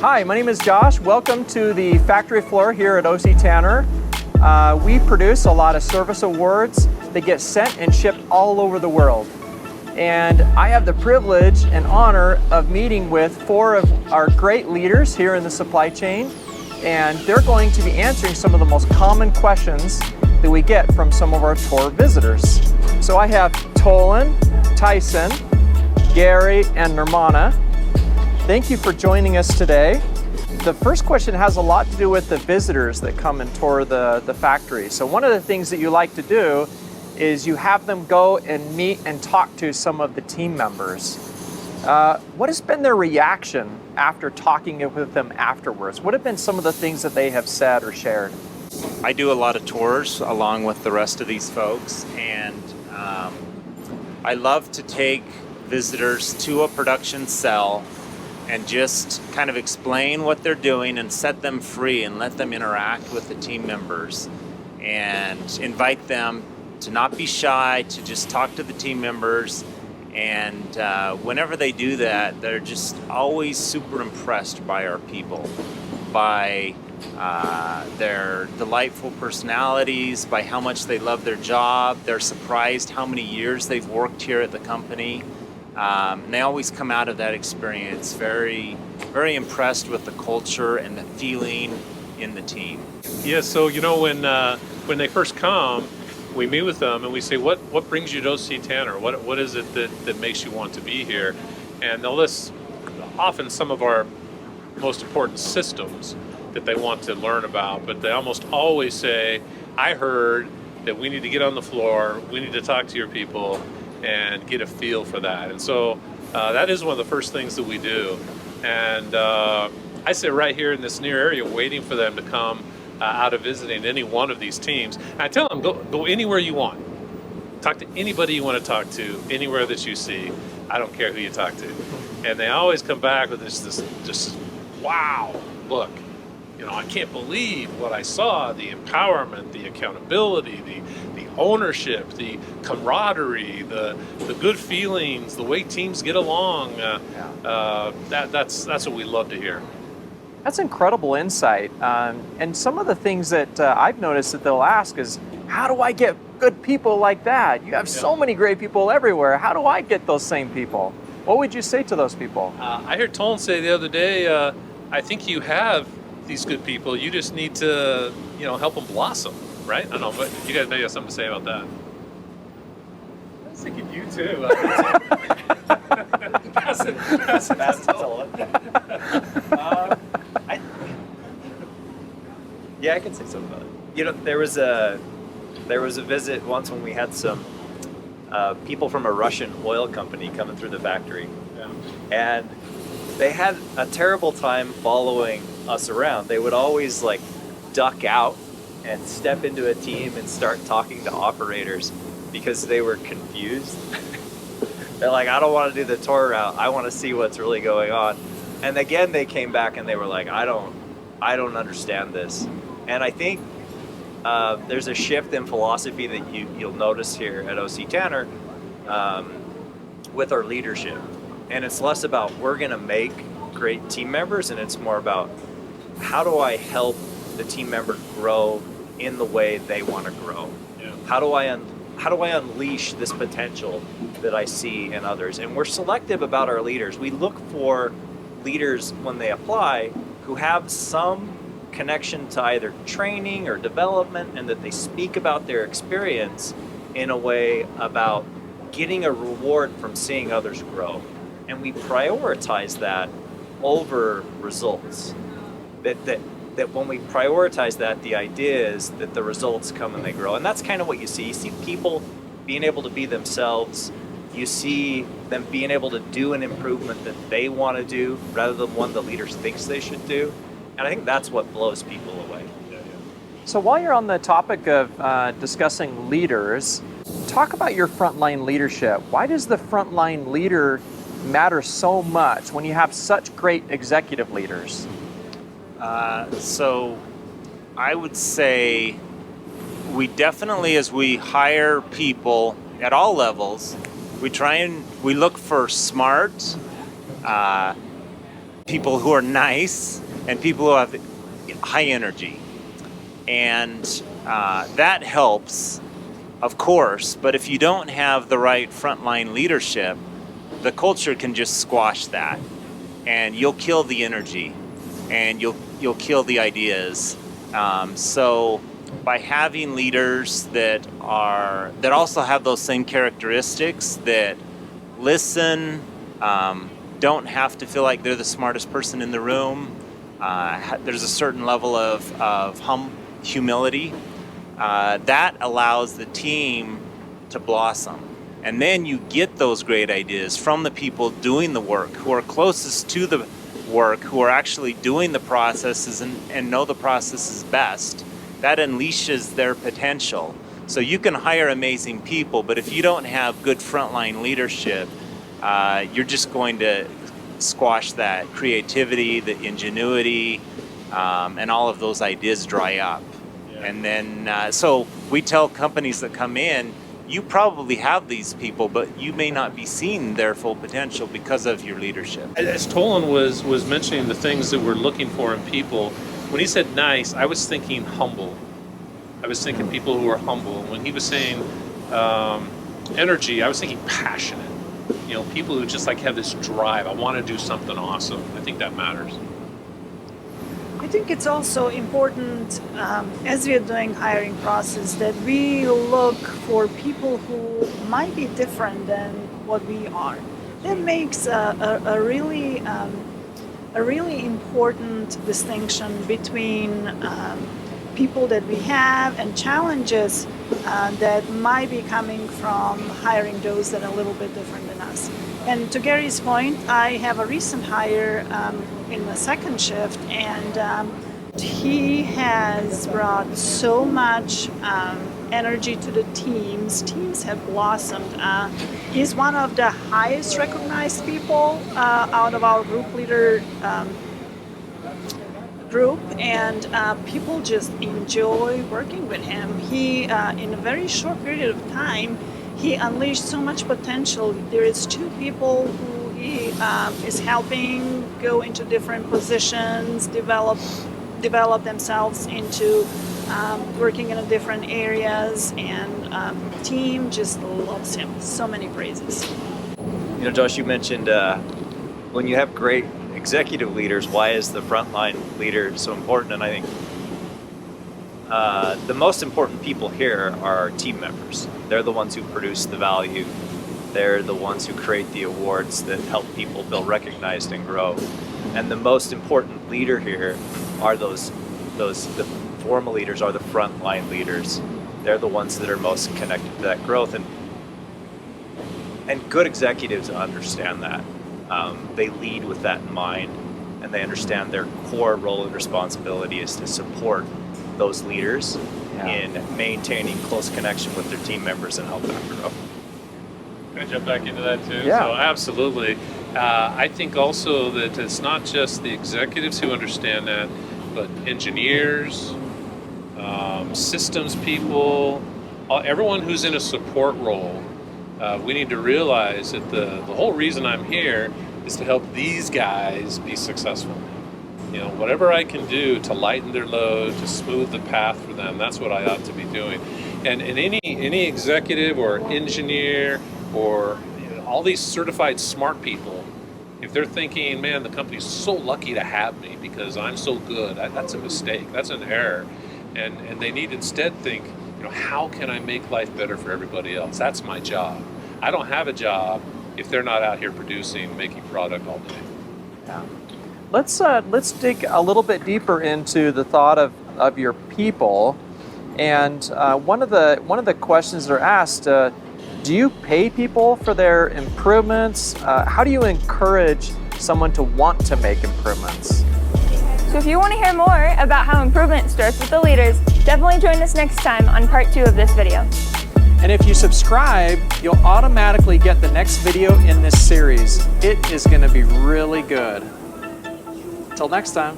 Hi, my name is Josh. Welcome to the factory floor here at OC Tanner. We produce a lot of service awards that get sent and shipped all over the world. And I have the privilege and honor of meeting with 4 of our great leaders here in the supply chain. And they're going to be answering some of the most common questions that we get from some of our tour visitors. So I have Tolan, Tyson, Gary, and Nirmana. Thank you for joining us today. The first question has a lot to do with the visitors that come and tour the factory. So one of the things that you like to do is you have them go and meet and talk to some of the team members. What has been their reaction after talking with them afterwards? What have been some of the things that they have said or shared? I do a lot of tours along with the rest of these folks, and I love to take visitors to a production cell and just kind of explain what they're doing and set them free and let them interact with the team members and invite them to not be shy, to just talk to the team members. And whenever they do that, they're just always super impressed by our people, by their delightful personalities, by how much they love their job. They're surprised how many years they've worked here at the company. And they always come out of that experience very, very impressed with the culture and the feeling in the team. Yeah, so when they first come, we meet with them and we say, what brings you to OC Tanner? What is it that makes you want to be here? And they'll list often some of our most important systems that they want to learn about, but they almost always say, I heard that we need to get on the floor, we need to talk to your people and get a feel for that. And so that is one of the first things that we do. And I sit right here in this near area waiting for them to come out of visiting any one of these teams. And I tell them, go anywhere you want. Talk to anybody you want to talk to, anywhere that you see. I don't care who you talk to. And they always come back with this wow look. I can't believe what I saw, the empowerment, the accountability, the ownership, the camaraderie, the good feelings, the way teams get along. That's what we love to hear. That's incredible insight. And some of the things that I've noticed that they'll ask is, how do I get good people like that? You have so many great people everywhere. How do I get those same people? What would you say to those people? I heard Tolan say the other day, I think you have these good people. You just need to, help them blossom, right? I don't know, but you guys maybe have something to say about that. I was thinking you too. Pass it on. I can say something about it. There was a visit once when we had some people from a Russian oil company coming through the factory, and they had a terrible time following us around. They would always duck out and step into a team and start talking to operators because they were confused. They're like, I don't want to do the tour route. I want to see what's really going on. And again, they came back and they were like, I don't understand this. And I think there's a shift in philosophy that you'll notice here at OC Tanner with our leadership. And it's less about we're going to make great team members, and it's more about how do I help the team member grow in the way they want to grow? Yeah. How do I unleash this potential that I see in others? And we're selective about our leaders. We look for leaders when they apply who have some connection to either training or development, and that they speak about their experience in a way about getting a reward from seeing others grow. And we prioritize that over results. That when we prioritize that, the idea is that the results come and they grow. And that's kind of what you see. You see people being able to be themselves. You see them being able to do an improvement that they want to do rather than one the leader thinks they should do. And I think that's what blows people away. So while you're on the topic of discussing leaders, talk about your frontline leadership. Why does the frontline leader matter so much when you have such great executive leaders? So I would say we definitely, as we hire people at all levels, we look for smart, people who are nice and people who have high energy. And that helps, of course, but if you don't have the right frontline leadership, the culture can just squash that, and you'll kill the energy, and you'll kill the ideas. So by having leaders that also have those same characteristics, that listen, don't have to feel like they're the smartest person in the room. There's a certain level of humility that allows the team to blossom. And then you get those great ideas from the people doing the work, who are closest to the work, who are actually doing the processes and know the processes best. That unleashes their potential. So you can hire amazing people, but if you don't have good frontline leadership, you're just going to squash that creativity, the ingenuity, and all of those ideas dry up. Yeah. And then, so we tell companies that come in, you probably have these people, but you may not be seeing their full potential because of your leadership. As Tolan was mentioning the things that we're looking for in people, when he said nice, I was thinking humble. I was thinking people who are humble. When he was saying energy, I was thinking passionate. You know, people who just like have this drive. I want to do something awesome. I think that matters. I think it's also important as we are doing hiring process that we look for people who might be different than what we are. That makes a really important distinction between people that we have and challenges that might be coming from hiring those that are a little bit different than us. And to Gary's point, I have a recent hire in the second shift, and he has brought so much energy to the teams. Teams have blossomed. He's one of the highest recognized people out of our group leader group, and people just enjoy working with him. He, in a very short period of time, he unleashed so much potential. There is 2 people who he is helping go into different positions, develop themselves into working in different areas, and team just loves him. So many praises. You know, Josh, you mentioned when you have great executive leaders, why is the frontline leader so important? And I think the most important people here are our team members. They're the ones who produce the value. They're the ones who create the awards that help people feel recognized and grow. And the most important leader here are the formal leaders, are the frontline leaders. They're the ones that are most connected to that growth. And good executives understand that. They lead with that in mind, and they understand their core role and responsibility is to support those leaders in maintaining close connection with their team members and help them grow. Can I jump back into that too? Yeah. So absolutely. I think also that it's not just the executives who understand that, but engineers, systems people, everyone who's in a support role. We need to realize that the whole reason I'm here is to help these guys be successful. You know, whatever I can do to lighten their load, to smooth the path for them, that's what I ought to be doing. And any executive or engineer or all these certified smart people, if they're thinking, man, the company's so lucky to have me because I'm so good, that's a mistake, that's an error. And they need to instead think, you know, how can I make life better for everybody else? That's my job. I don't have a job if they're not out here producing, making product all day. Yeah. Let's dig a little bit deeper into the thought of your people. And one of the questions that are asked, do you pay people for their improvements? How do you encourage someone to want to make improvements? So if you want to hear more about how improvement starts with the leaders, definitely join us next time on part 2 of this video. And if you subscribe, you'll automatically get the next video in this series. It is going to be really good. Till next time.